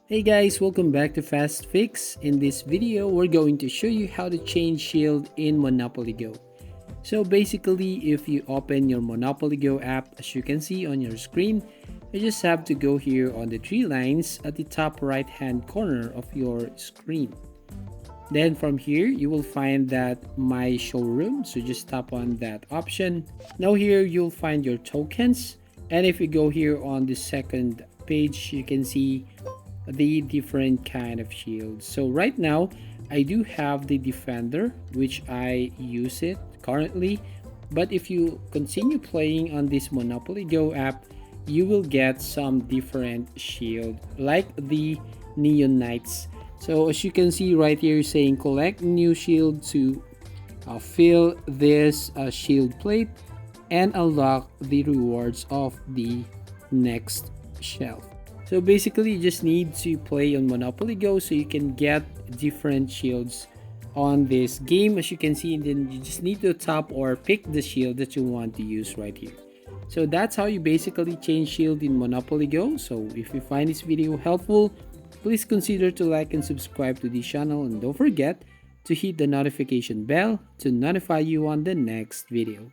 Hey guys, welcome back to Fast Fix. In this video, we're going to show you how to change shield in Monopoly Go. So basically, if you open your Monopoly Go app, as you can see on your screen, you just have to go here on the three lines at the top right hand corner of your screen. Then from here, you will find that My Showroom, so just tap on that option. Now here, you'll find your tokens. And if you go here on the second page, you can see the different kind of shields. So right now I do have the Defender, which I use it currently, but if you continue playing on this Monopoly Go app, you will get some different shield like the Neon Knights. So as you can see right here saying collect new shield to fill this shield plate and unlock the rewards of the next shelf. So basically, you just need to play on Monopoly Go so you can get different shields on this game. As you can see, then you just need to tap or pick the shield that you want to use right here. So that's how you basically change shield in Monopoly Go. So if you find this video helpful, please consider to like and subscribe to this channel, and don't forget to hit the notification bell to notify you on the next video.